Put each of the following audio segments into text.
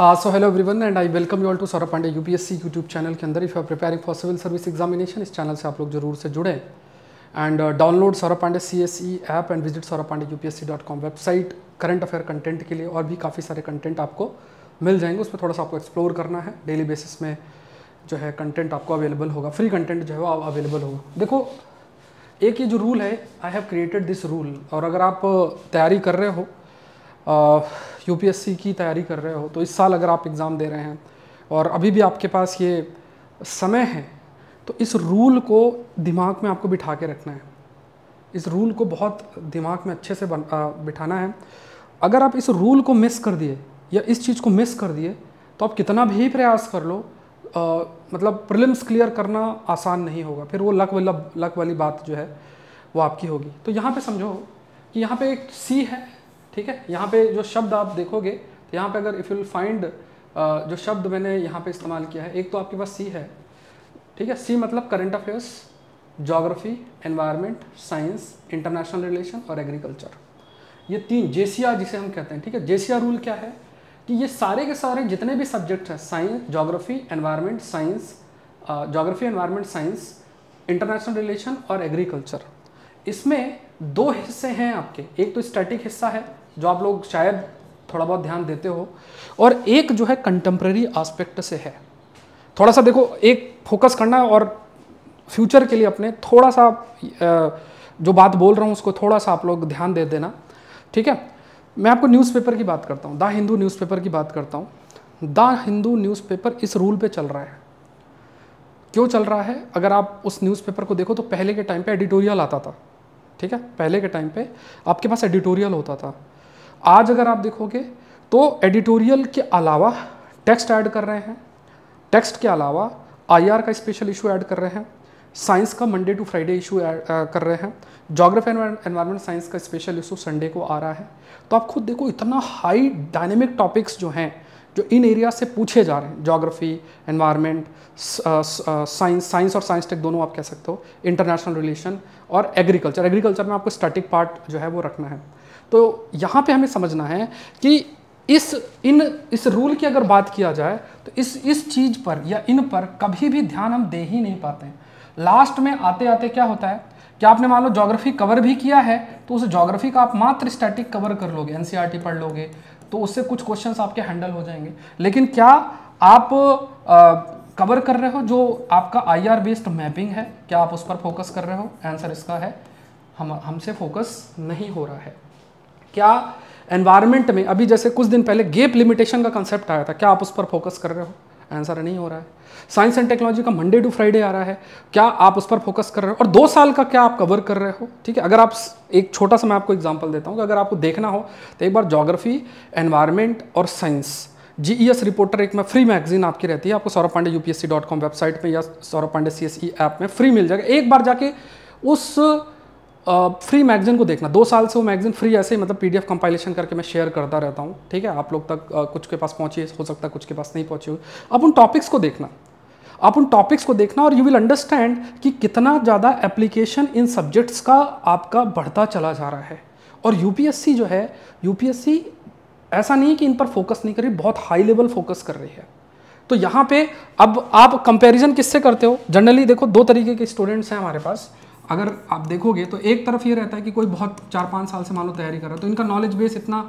So hello everyone and I welcome you all to Saurabh Pandey UPSC YouTube channel के अंदर। If you are preparing for civil service examination, इस channel से आप लोग जरूर से जुड़े and download Saurabh Pandey CSE app and visit saurabpandeyupsc.com website current affair content के लिए। और भी काफ़ी सारे कंटेंट आपको मिल जाएंगे, उसमें थोड़ा सा आपको एक्सप्लोर करना है। डेली बेसिस में जो है कंटेंट आपको अवेलेबल होगा, फ्री कंटेंट जो है वो अवेलेबल होगा। देखो, एक ये जो रूल है, I have created this rule, और अगर आप तैयारी कर रहे हो, यूपीएससी की तैयारी कर रहे हो, तो इस साल अगर आप एग्ज़ाम दे रहे हैं और अभी भी आपके पास ये समय है, तो इस रूल को दिमाग में आपको बिठा के रखना है। इस रूल को बहुत दिमाग में अच्छे से बिठाना है। अगर आप इस रूल को मिस कर दिए या इस चीज़ को मिस कर दिए, तो आप कितना भी प्रयास कर लो, मतलब प्रीलिम्स क्लियर करना आसान नहीं होगा। फिर वो लक वाली बात जो है वो आपकी होगी। तो यहाँ पे समझो कि यहाँ पे एक सी है, ठीक है। यहाँ पे जो शब्द आप देखोगे, तो यहाँ पे अगर इफ़ यू फाइंड जो शब्द मैंने यहाँ पे इस्तेमाल किया है, एक तो आपके पास सी है, ठीक है। सी मतलब current affairs, geography, environment, science, international relation और एग्रीकल्चर। ये तीन जेसिया जिसे हम कहते हैं, ठीक है। जेसिया रूल क्या है कि ये सारे के सारे जितने भी सब्जेक्ट हैं, science, geography, environment, science, geography, environment, science, international relation और एग्रीकल्चर, इसमें दो हिस्से हैं आपके। एक तो स्टैटिक हिस्सा है जो आप लोग शायद थोड़ा बहुत ध्यान देते हो, और एक जो है कंटेम्प्रेरी एस्पेक्ट से है। थोड़ा सा देखो, एक फोकस करना है और फ्यूचर के लिए अपने थोड़ा सा जो बात बोल रहा हूँ उसको थोड़ा सा आप लोग ध्यान दे देना, ठीक है। मैं आपको न्यूज़पेपर की बात करता हूँ, द हिंदू न्यूज़पेपर की बात करता हूँ। द हिंदू न्यूज़पेपर इस रूल पे चल रहा है। क्यों चल रहा है? अगर आप उस न्यूज़पेपर को देखो तो पहले के टाइम पे एडिटोरियल आता था, ठीक है। पहले के टाइम पे आपके पास एडिटोरियल होता था। आज अगर आप देखोगे तो एडिटोरियल के अलावा टेक्स्ट ऐड कर रहे हैं, टेक्स्ट के अलावा IR का स्पेशल इशू ऐड कर रहे हैं, साइंस का मंडे टू फ्राइडे इशू कर रहे हैं, ज्योग्राफी एनवायरनमेंट साइंस का स्पेशल इशू संडे को आ रहा है। तो आप खुद देखो, इतना हाई डायनेमिक टॉपिक्स जो हैं, जो इन एरिया से पूछे जा रहे हैं, ज्योग्राफी, एनवायरनमेंट, साइंस और साइंस टेक दोनों आप कह सकते हो, इंटरनेशनल रिलेशन और एग्रीकल्चर। एग्रीकल्चर में आपको स्टैटिक पार्ट जो है वो रखना है। तो यहाँ पे हमें समझना है कि इस रूल की अगर बात किया जाए तो इस चीज़ पर या इन पर कभी भी ध्यान हम दे ही नहीं पाते हैं। लास्ट में आते आते क्या होता है कि आपने मान लो ज्योग्राफी कवर भी किया है, तो उस ज्योग्राफी का आप मात्र स्टैटिक कवर कर लोगे, NCERT पढ़ लोगे, तो उससे कुछ क्वेश्चंस आपके हैंडल हो जाएंगे। लेकिन क्या आप कवर कर रहे हो जो आपका IR बेस्ड मैपिंग है? क्या आप उस पर फोकस कर रहे हो? आंसर इसका है हमसे फोकस नहीं हो रहा है। क्या एनवायरनमेंट में अभी जैसे कुछ दिन पहले गैप लिमिटेशन का कंसेप्ट आया था, क्या आप उस पर फोकस कर रहे हो? आंसर नहीं हो रहा है। साइंस एंड टेक्नोलॉजी का मंडे टू फ्राइडे आ रहा है, क्या आप उस पर फोकस कर रहे हो? और 2 साल का क्या आप कवर कर रहे हो? ठीक है। अगर आप एक छोटा सा मैं आपको एग्जांपल देता हूँ कि अगर आपको देखना हो तो एक बार ज्योग्राफी, एनवायरनमेंट और साइंस GES रिपोर्टर एक में फ्री मैगजीन आपकी रहती है, आपको saurabpandeyupsc.com वेबसाइट पे या सौरभ पांडे CSE ऐप में फ्री मिल जाएगा। एक बार जाके उस फ्री मैगजीन को देखना। 2 साल से वो मैगजीन फ्री ऐसे ही मतलब PDF कंपाइलेशन करके मैं शेयर करता रहता हूँ, ठीक है। आप लोग तक कुछ के पास पहुँची हो सकता है, कुछ के पास नहीं पहुँची हो। आप उन टॉपिक्स को देखना, और यू विल अंडरस्टैंड कि कितना ज़्यादा एप्लीकेशन इन सब्जेक्ट्स का आपका बढ़ता चला जा रहा है। और यूपीएससी जो है, यूपीएससी ऐसा नहीं कि इन पर फोकस नहीं कर रही, बहुत हाई लेवल फोकस कर रही है। तो यहाँ पे अब आप कंपैरिजन किससे करते हो? जनरली देखो, 2 तरीके के स्टूडेंट्स हैं हमारे पास। अगर आप देखोगे तो एक तरफ ये रहता है कि कोई बहुत 4-5 साल से मान लो तैयारी कर रहा है, तो इनका नॉलेज बेस इतना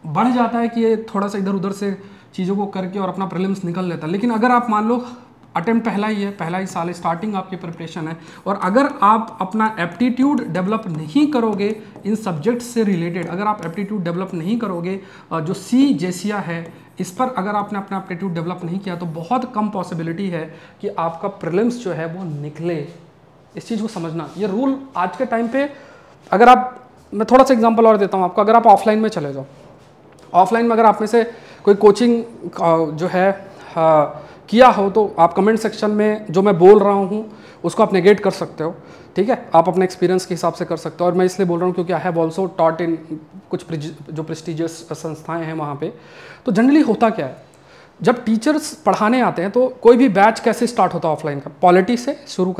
बढ़ जाता है कि ये थोड़ा सा इधर उधर से चीज़ों को करके और अपना प्रीलिम्स निकल लेता है। लेकिन अगर आप मान लो अटेम्प्ट पहला ही है, पहला ही साल, स्टार्टिंग आपकी प्रिपरेशन है, और अगर आप अपना एप्टीट्यूड डेवलप नहीं करोगे इन सब्जेक्ट से रिलेटेड, अगर आप एप्टीट्यूड डेवलप नहीं करोगे, जो सी जेसिया है इस पर अगर आपने अपना एप्टीट्यूड डेवलप नहीं किया, तो बहुत कम पॉसिबिलिटी है कि आपका प्रीलिम्स जो है वो निकले। इस चीज़ को समझना। ये रूल आज के टाइम पे, अगर आप, मैं थोड़ा सा एग्जांपल और देता हूँ आपको। अगर आप ऑफलाइन में चले जाओ, ऑफलाइन में अगर आप में से कोई कोचिंग जो है किया हो, तो आप कमेंट सेक्शन में जो मैं बोल रहा हूँ उसको आप नेगेट कर सकते हो, ठीक है। आप अपने एक्सपीरियंस के हिसाब से कर सकते हो। और मैं इसलिए बोल रहा हूँ क्योंकि I have also taught in कुछ जो प्रेस्टिजियस संस्थाएँ हैं वहाँ पर। तो जनरली होता क्या है, जब टीचर्स पढ़ाने आते हैं तो कोई भी बैच कैसे स्टार्ट होता है ऑफलाइन का? पॉलिटी से शुरू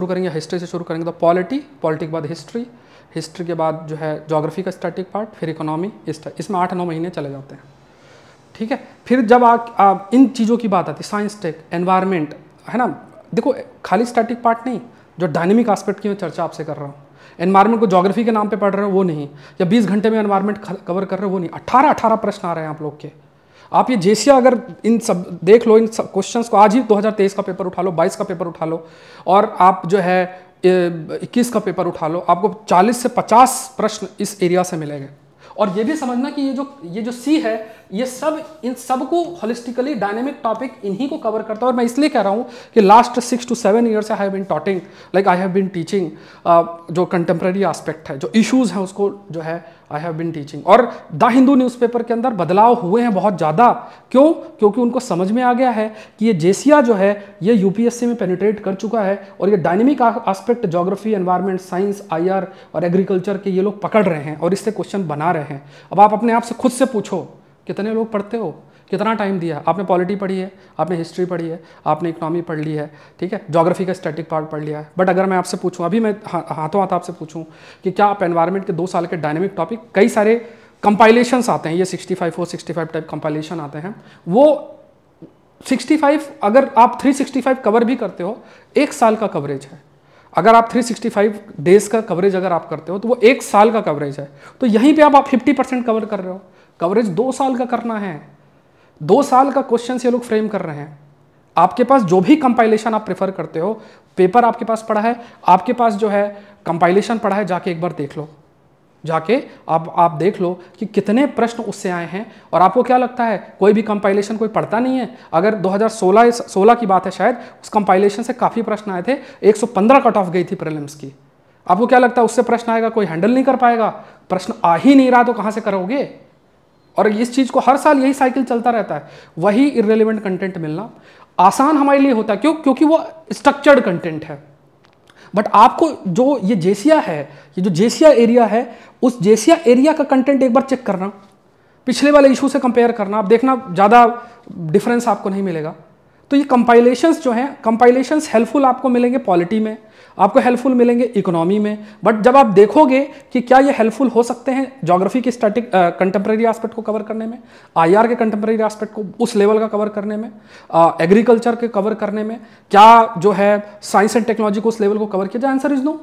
करेंगे, हिस्ट्री से शुरू करेंगे। तो पॉलिटी के बाद हिस्ट्री के बाद जो है ज्योग्राफी का स्टैटिक पार्ट, फिर इकोनॉमी, इसमें 8-9 महीने चले जाते हैं, ठीक है। फिर जब इन चीज़ों की बात आती है, साइंस टेक, एनवायरनमेंट, है ना, देखो खाली स्टैटिक पार्ट नहीं, जो डायनेमिक एस्पेक्ट की मैं चर्चा आपसे कर रहा हूँ, एनवायरनमेंट को ज्योग्राफी के नाम पे पढ़ रहे हो वो नहीं, या 20 घंटे में एनवायरनमेंट कवर कर रहे हो वो नहीं, 18 प्रश्न आ रहे हैं आप लोग के। आप ये जेसिया अगर इन सब देख लो, इन सब क्वेश्चंस को, आज ही 2023 का पेपर उठा लो, 22 का पेपर उठा लो, और आप जो है 21 का पेपर उठा लो, आपको 40 से 50 प्रश्न इस एरिया से मिलेंगे। और ये भी समझना कि ये जो सी है, ये सब इन सब को होलिस्टिकली डायनेमिक टॉपिक इन्हीं को कवर करता है। और मैं इसलिए कह रहा हूँ कि last 6 to 7 years I have been taughting, like I have been teaching जो कंटेम्प्रेरी एस्पेक्ट है, जो इश्यूज हैं उसको जो है आई हैव बीन टीचिंग। और द हिंदू न्यूज़पेपर के अंदर बदलाव हुए हैं बहुत ज़्यादा। क्यों? क्योंकि उनको समझ में आ गया है कि ये जेसिया जो है ये यूपीएससी में पेनिट्रेट कर चुका है, और ये dynamic aspect geography, environment, science, IR और एग्रीकल्चर के ये लोग पकड़ रहे हैं और इससे क्वेश्चन बना रहे हैं। अब आप अपने आप से खुद से पूछो, कितने लोग पढ़ते हो, कितना टाइम दिया? आपने पॉलिटी पढ़ी है, आपने हिस्ट्री पढ़ी है, आपने इकोनॉमी पढ़ ली है, ठीक है, ज्योग्राफी का स्टैटिक पार्ट पढ़ लिया है। बट अगर मैं आपसे पूछूं, अभी मैं हाथों हाथ आपसे पूछूं कि क्या आप एनवायरनमेंट के 2 साल के डायनेमिक टॉपिक, कई सारे कंपाइलेशंस आते हैं, ये 65 टाइप कंपाइलेशन आते हैं, वो 65 अगर आप 365 कवर भी करते हो, 1 साल का कवरेज है। अगर आप 365 डेज का कवरेज अगर आप करते हो तो वो 1 साल का कवरेज है। तो यहीं पे आप 50% कवर कर रहे हो। कवरेज 2 साल का करना है, 2 साल का क्वेश्चन ये लोग फ्रेम कर रहे हैं। आपके पास जो भी कंपाइलेशन आप प्रेफर करते हो, पेपर आपके पास पड़ा है, आपके पास जो है कंपाइलेशन पड़ा है, जाके एक बार देख लो, जाके आप देख लो कि कितने प्रश्न उससे आए हैं। और आपको क्या लगता है कोई भी कंपाइलेशन कोई पढ़ता नहीं है? अगर 2016 की बात है शायद, उस कंपाइलेशन से काफ़ी प्रश्न आए थे, 115 कट ऑफ गई थी प्रीलिम्स की। आपको क्या लगता है उससे प्रश्न आएगा, कोई हैंडल नहीं कर पाएगा? प्रश्न आ ही नहीं रहा तो कहाँ से करोगे? और इस चीज़ को हर साल यही साइकिल चलता रहता है, वही इररिलेवेंट कंटेंट मिलना आसान हमारे लिए होता है। क्यों? क्योंकि वो स्ट्रक्चर्ड कंटेंट है। बट आपको जो ये जेसिया है, ये जो जेसिया एरिया है, उस जेसिया एरिया का कंटेंट एक बार चेक करना, पिछले वाले इशू से कंपेयर करना, आप देखना ज़्यादा डिफरेंस आपको नहीं मिलेगा। तो ये कंपाइलेशंस जो हैं, कंपाइलेशंस हेल्पफुल आपको मिलेंगे पॉलिटी में, आपको हेल्पफुल मिलेंगे इकोनॉमी में। बट जब आप देखोगे कि क्या ये हेल्पफुल हो सकते हैं ज्योग्राफी के स्टैटिक कंटेम्प्रेरी एस्पेक्ट को कवर करने में, आईआर के कंटेम्प्रेरी एस्पेक्ट को उस लेवल का कवर करने में, एग्रीकल्चर के कवर करने में, क्या जो है साइंस एंड टेक्नोलॉजी को उस लेवल को कवर किया जाए? Answer is no.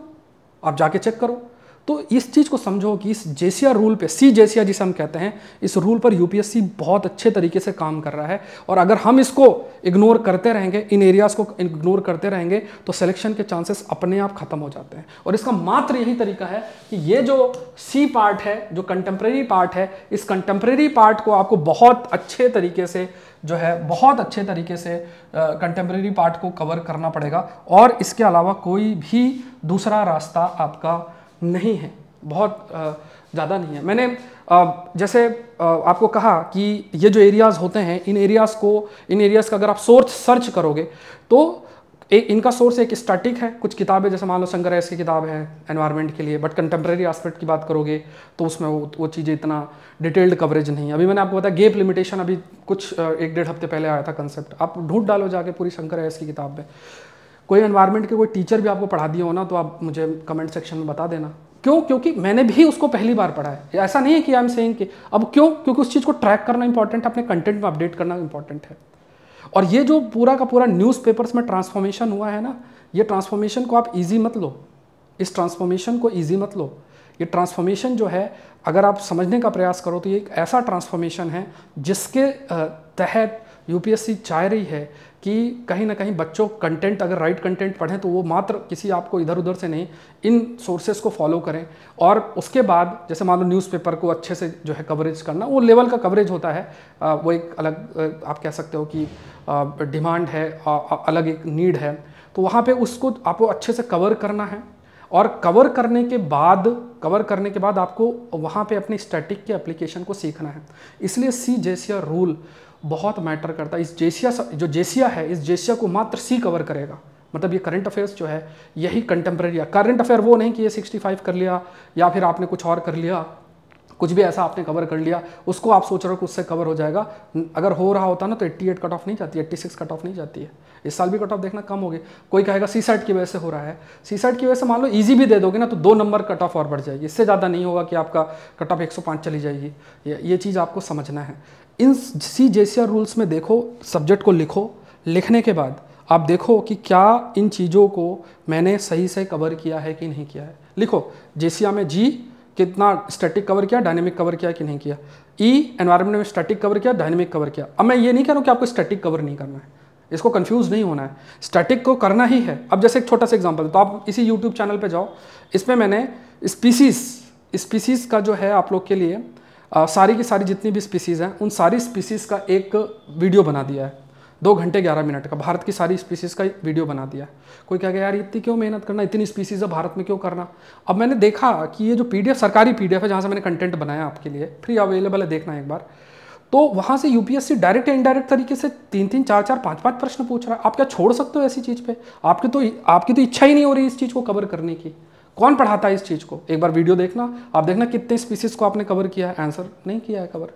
आप जाके चेक करो। तो इस चीज़ को समझो कि इस जेसिया रूल पे, सी जेसिया जिसे हम कहते हैं, इस रूल पर यूपीएससी बहुत अच्छे तरीके से काम कर रहा है। और अगर हम इसको इग्नोर करते रहेंगे, इन एरियाज़ को इग्नोर करते रहेंगे, तो सिलेक्शन के चांसेस अपने आप खत्म हो जाते हैं। और इसका मात्र यही तरीका है कि ये जो सी पार्ट है, जो कंटेम्प्रेरी पार्ट है, इस कंटेम्प्रेरी पार्ट को आपको बहुत अच्छे तरीके से जो है, बहुत अच्छे तरीके से कंटेम्प्रेरी पार्ट को कवर करना पड़ेगा। और इसके अलावा कोई भी दूसरा रास्ता आपका नहीं है, बहुत ज़्यादा नहीं है। मैंने जैसे आपको कहा कि ये जो एरियाज़ होते हैं, इन एरियाज़ का अगर आप सोर्स सर्च करोगे तो इनका सोर्स एक स्टैटिक है, कुछ किताबें, जैसे मान लो शंकर एस की किताब है एनवायरनमेंट के लिए, बट कंटेम्प्रेरी एस्पेक्ट की बात करोगे तो उसमें वो चीज़ें इतना डिटेल्ड कवरेज नहीं है। अभी मैंने आपको बताया गेप लिमिटेशन, अभी कुछ 1-1.5 हफ्ते पहले आया था कंसेप्ट, आप ढूंढ डालो जाके पूरी शंकर एस की किताब में। कोई एनवायरनमेंट के कोई टीचर भी आपको पढ़ा दिया हो ना, तो आप मुझे कमेंट सेक्शन में बता देना। क्यों? क्योंकि मैंने भी उसको पहली बार पढ़ा है। ऐसा नहीं है कि आई एम सेइंग कि अब क्यों, क्योंकि उस चीज़ को ट्रैक करना इंपॉर्टेंट है, अपने कंटेंट में अपडेट करना इंपॉर्टेंट है। और ये जो पूरा का पूरा न्यूज़पेपर्स में ट्रांसफॉर्मेशन हुआ है ना, ये ट्रांसफॉर्मेशन को आप ईजी मत लो, इस ट्रांसफॉर्मेशन को ईजी मत लो। ये ट्रांसफॉर्मेशन जो है, अगर आप समझने का प्रयास करो तो ये एक ऐसा ट्रांसफॉर्मेशन है जिसके तहत यूपीएससी चाह रही है कि कहीं ना कहीं बच्चों कंटेंट, अगर राइट कंटेंट पढ़ें तो वो मात्र किसी आपको इधर उधर से नहीं, इन सोर्सेज को फॉलो करें। और उसके बाद जैसे मान लो न्यूज़पेपर को अच्छे से जो है कवरेज करना, वो लेवल का कवरेज होता है, वो एक अलग आप कह सकते हो कि डिमांड है, अलग एक नीड है। तो वहाँ पे उसको आपको अच्छे से कवर करना है। और कवर करने के बाद आपको वहाँ पे अपनी स्टैटिक के एप्लीकेशन को सीखना है। इसलिए सी जेसिया रूल बहुत मैटर करता है। इस जेसिया जो जेसिया है, इस जेसिया को मात्र सी कवर करेगा। मतलब ये करंट अफेयर्स जो है यही कंटेम्प्रेरी है। करंट अफेयर वो नहीं कि ये 65 कर लिया या फिर आपने कुछ और कर लिया, कुछ भी ऐसा आपने कवर कर लिया, उसको आप सोच रहे हो कि उससे कवर हो जाएगा, अगर हो रहा होता ना तो 88 कट ऑफ नहीं जाती, 86 कट ऑफ नहीं जाती है। इस साल भी कट ऑफ देखना कम होगी। कोई कहेगा सी सेट की वजह से हो रहा है, सी सेट की वजह से मान लो इजी भी दे दोगे ना तो 2 नंबर कट ऑफ और बढ़ जाएगी, इससे ज़्यादा नहीं होगा कि आपका कट ऑफ 105 चली जाएगी। ये चीज़ आपको समझना है। इन CJCR रूल्स में देखो, सब्जेक्ट को लिखो, लिखने के बाद आप देखो कि क्या इन चीज़ों को मैंने सही से कवर किया है कि नहीं किया है। लिखो JCR में जी कितना स्टैटिक कवर किया, डायनेमिक कवर किया कि नहीं किया। एनवायरनमेंट में स्टैटिक कवर किया, डायनेमिक कवर किया। अब मैं ये नहीं कह रहा हूँ कि आपको स्टैटिक कवर नहीं करना है, इसको कंफ्यूज नहीं होना है, स्टैटिक को करना ही है। अब जैसे एक छोटा सा एग्जांपल, तो आप इसी यूट्यूब चैनल पे जाओ, इसमें मैंने स्पीसीज का जो है आप लोग के लिए सारी की सारी जितनी भी स्पीसीज हैं उन सारी स्पीसीज का एक वीडियो बना दिया है, 2 घंटे 11 मिनट का, भारत की सारी स्पीसीज का वीडियो बना दिया है। कोई कहेगा यार इतनी क्यों मेहनत करना, इतनी स्पीसीज है भारत में क्यों करना। अब मैंने देखा कि ये जो PDF सरकारी PDF है जहाँ से मैंने कंटेंट बनाया आपके लिए, फ्री अवेलेबल है, देखना एक बार, तो वहाँ से UPSC डायरेक्ट या इनडायरेक्ट तरीके से 3-3, 4-4, 5-5 प्रश्न पूछ रहा है। आप क्या छोड़ सकते हो ऐसी चीज़ पे? आपकी तो इच्छा ही नहीं हो रही इस चीज़ को कवर करने की। कौन पढ़ाता है इस चीज़ को? एक बार वीडियो देखना, आप देखना कितने स्पीसीज को आपने कवर किया है, आंसर नहीं किया है कवर,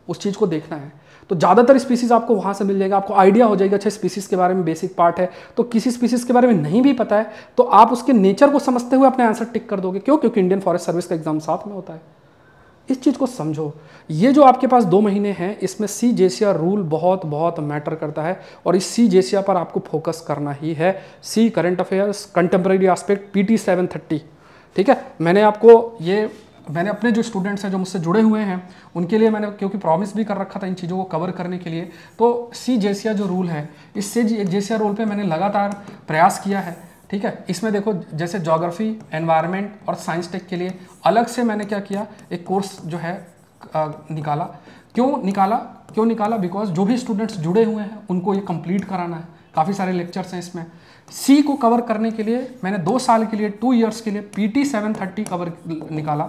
उस चीज़ को देखना है। तो ज़्यादातर स्पीसीज आपको वहाँ से मिल जाएगा, आपको आइडिया हो जाएगा अच्छा स्पीसीज के बारे में बेसिक पार्ट है। तो किसी स्पीसीज के बारे में नहीं भी पता है तो आप उसके नेचर को समझते हुए अपने आंसर टिक कर दोगे। क्यों? क्योंकि इंडियन फॉरेस्ट सर्विस का एग्जाम साथ में होता है। इस चीज़ को समझो। ये जो आपके पास 2 महीने हैं इसमें CJCR रूल बहुत बहुत मैटर करता है और इस CJCR पर आपको फोकस करना ही है। See current affairs, contemporary aspect, PT 730, ठीक है। मैंने अपने जो स्टूडेंट्स हैं जो मुझसे जुड़े हुए हैं उनके लिए मैंने क्योंकि प्रॉमिस भी कर रखा था इन चीज़ों को कवर करने के लिए, तो CJCR जो रूल है इस CJCR रूल पे मैंने लगातार प्रयास किया है, ठीक है। इसमें देखो जैसे ज्योग्राफी, एनवायरनमेंट और साइंस टेक के लिए अलग से मैंने क्या किया, एक कोर्स जो है निकाला। क्यों निकाला? बिकॉज जो भी स्टूडेंट्स जुड़े हुए हैं उनको ये कंप्लीट कराना है। काफ़ी सारे लेक्चर्स हैं इसमें। सी को कवर करने के लिए मैंने 2 साल के लिए, 2 ईयर्स के लिए PT 730 कवर निकाला,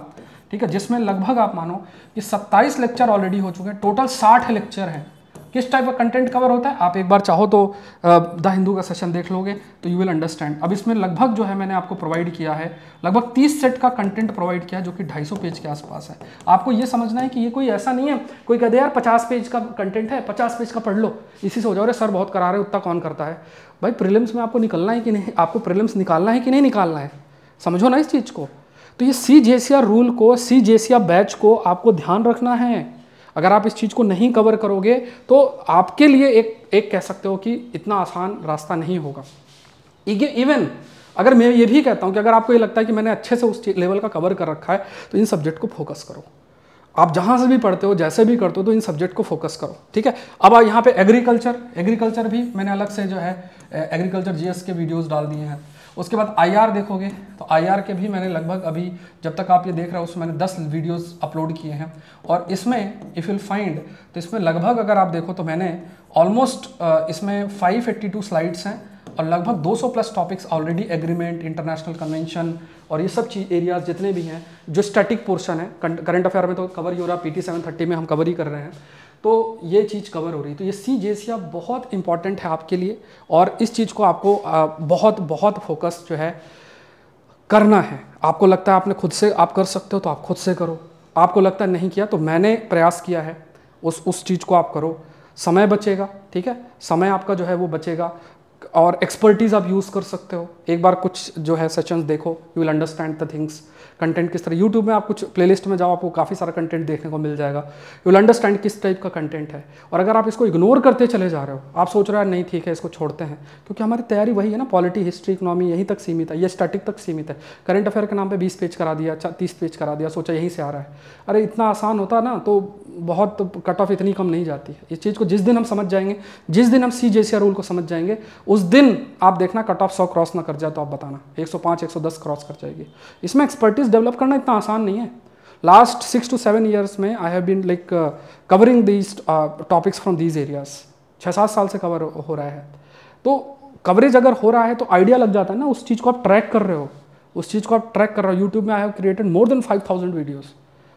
ठीक है, जिसमें लगभग आप मानो कि 27 लेक्चर ऑलरेडी हो चुके हैं, टोटल 60 लेक्चर हैं। किस टाइप का कंटेंट कवर होता है आप एक बार चाहो तो द हिंदू का सेशन देख लोगे तो यू विल अंडरस्टैंड। अब इसमें लगभग जो है मैंने आपको प्रोवाइड किया है, लगभग 30 सेट का कंटेंट प्रोवाइड किया है जो कि 250 पेज के आसपास है। आपको ये समझना है कि ये कोई ऐसा नहीं है, कोई कहते यार 50 पेज का कंटेंट है, 50 पेज का पढ़ लो, इसी से हो जाओ। अरे सर बहुत करा रहे, उतना कौन करता है भाई। प्रीलिम्स में आपको निकलना है कि नहीं, आपको प्रीलिम्स निकालना है कि नहीं निकालना है, समझो ना इस चीज़ को। तो ये CJCR रूल को, CJCR बैच को आपको ध्यान रखना है। अगर आप इस चीज़ को नहीं कवर करोगे तो आपके लिए एक कह सकते हो कि इतना आसान रास्ता नहीं होगा। इवन अगर मैं ये भी कहता हूँ कि अगर आपको ये लगता है कि मैंने अच्छे से उस लेवल का कवर कर रखा है तो इन सब्जेक्ट को फोकस करो। आप जहाँ से भी पढ़ते हो, जैसे भी करते हो, तो इन सब्जेक्ट को फोकस करो, ठीक है। अब यहाँ पे एग्रीकल्चर भी मैंने अलग से जो है एग्रीकल्चर GS के वीडियोज़ डाल दिए हैं। उसके बाद IR देखोगे तो IR के भी मैंने लगभग अभी जब तक आप ये देख रहे हो उसमें मैंने 10 वीडियोस अपलोड किए हैं। और इसमें इफ़ विल फाइंड तो इसमें लगभग अगर आप देखो तो मैंने ऑलमोस्ट इसमें 582 स्लाइड्स हैं और लगभग 200+ topics already, agreement, international convention और ये सब चीज़ एरियाज जितने भी हैं जो स्टैटिक पोर्शन है, करंट अफेयर में तो कवर ही हो रहा, PT 730 में हम कवर ही कर रहे हैं, तो ये चीज़ कवर हो रही। तो ये CJCR बहुत इंपॉर्टेंट है आपके लिए और इस चीज़ को आपको बहुत बहुत फोकस जो है करना है। आपको लगता है आपने खुद से आप कर सकते हो तो आप खुद से करो, आपको लगता है नहीं किया तो मैंने प्रयास किया है, उस चीज़ को आप करो। समय बचेगा, ठीक है, समय आपका जो है वो बचेगा और एक्सपर्टीज़ आप यूज़ कर सकते हो। एक बार कुछ जो है सेशंस देखो, you will understand the things. Content किस तरह, यूट्यूब में आप कुछ प्लेलिस्ट में जाओ, आपको काफ़ी सारा कंटेंट देखने को मिल जाएगा। यू विल अंडरस्टैंड किस टाइप का कंटेंट है। और अगर आप इसको इग्नोर करते चले जा रहे हो, आप सोच रहे हो नहीं ठीक है इसको छोड़ते हैं, क्योंकि हमारी तैयारी वही है ना, पॉलिटी, हिस्ट्री, इकोनॉमी यहीं तक सीमित है, ये स्टैटिक तक सीमित है। करंट अफेयर के नाम पे 20 पेज करा दिया, 30 पेज करा दिया, सोचा यहीं से आ रहा है। अरे इतना आसान होता ना तो बहुत कट ऑफ इतनी कम नहीं जाती है। इस चीज़ को जिस दिन हम समझ जाएंगे, जिस दिन हम CJCR रूल को समझ जाएंगे, उस दिन आप देखना कट ऑफ 100 क्रॉस ना कर जाए तो आप बताना 105, 110 क्रॉस कर जाएगी। इसमें एक्सपर्टीज डेवलप करना इतना आसान नहीं है। लास्ट 6 to 7 years में I have been like covering these topics from these areas. 6-7 साल से कवर हो रहा है। तो कवरेज अगर हो रहा है तो आइडिया लग जाता है ना, उस चीज़ को आप ट्रैक कर रहे हो, उस चीज़ को आप ट्रैक कर रहे हो। यूट्यूब में I have created more than 5000 videos,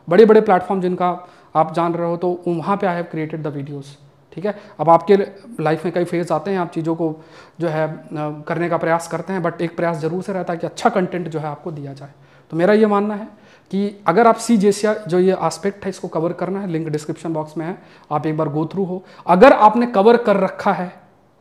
बड़े बड़े प्लेटफॉर्म जिनका आप जान रहे हो, तो वहाँ पे I have created the videos, ठीक है। अब आपके लाइफ में कई फेज आते हैं, आप चीज़ों को जो है करने का प्रयास करते हैं, बट एक प्रयास जरूर से रहता है कि अच्छा कंटेंट जो है आपको दिया जाए। तो मेरा ये मानना है कि अगर आप सी जेसिया जो ये एस्पेक्ट है इसको कवर करना है, लिंक डिस्क्रिप्शन बॉक्स में है, आप एक बार गो थ्रू हो। अगर आपने कवर कर रखा है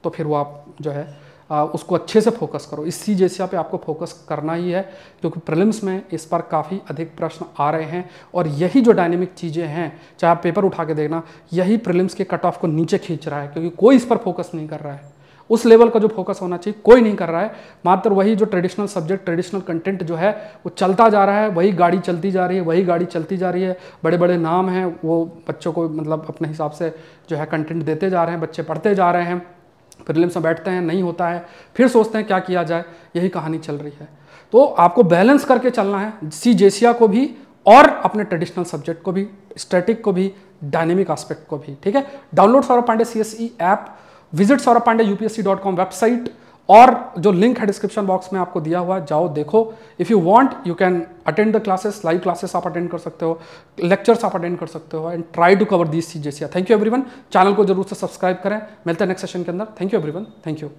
तो फिर वो आप जो है उसको अच्छे से फोकस करो। इस सी जेसिया पे आपको फोकस करना ही है, क्योंकि प्रीलिम्स में इस पर काफ़ी अधिक प्रश्न आ रहे हैं और यही जो डायनेमिक चीज़ें हैं, चाहे आप पेपर उठा के देखना, यही प्रीलिम्स के कट ऑफ को नीचे खींच रहा है, क्योंकि कोई इस पर फोकस नहीं कर रहा है। उस लेवल का जो फोकस होना चाहिए कोई नहीं कर रहा है। मात्र वही जो ट्रेडिशनल सब्जेक्ट, ट्रेडिशनल कंटेंट जो है वो चलता जा रहा है, वही गाड़ी चलती जा रही है, वही गाड़ी चलती जा रही है। बड़े बड़े नाम हैं, वो बच्चों को मतलब अपने हिसाब से जो है कंटेंट देते जा रहे हैं, बच्चे पढ़ते जा रहे हैं, प्रीलिम्स में बैठते हैं, नहीं होता है, फिर सोचते हैं क्या किया जाए, यही कहानी चल रही है। तो आपको बैलेंस करके चलना है, सी जेसिया को भी और अपने ट्रेडिशनल सब्जेक्ट को भी, स्टैटिक को भी, डायनेमिक एस्पेक्ट को भी। ठीक है, download Saurabh Pandey CSE app, visit Saurabh Pandey UPSC.com website, और जो लिंक है डिस्क्रिप्शन बॉक्स में आपको दिया हुआ है, जाओ देखो। If you want you can attend the classes, live classes आप अटेंड कर सकते हो, लेक्चर्स आप अटेंड कर सकते हो, and try to cover this सी जेसिया। थैंक यू एवरीवन, चैनल को जरूर से सब्सक्राइब करें। मिलते हैं नेक्स्ट सेशन के अंदर। Thank you everyone, thank you.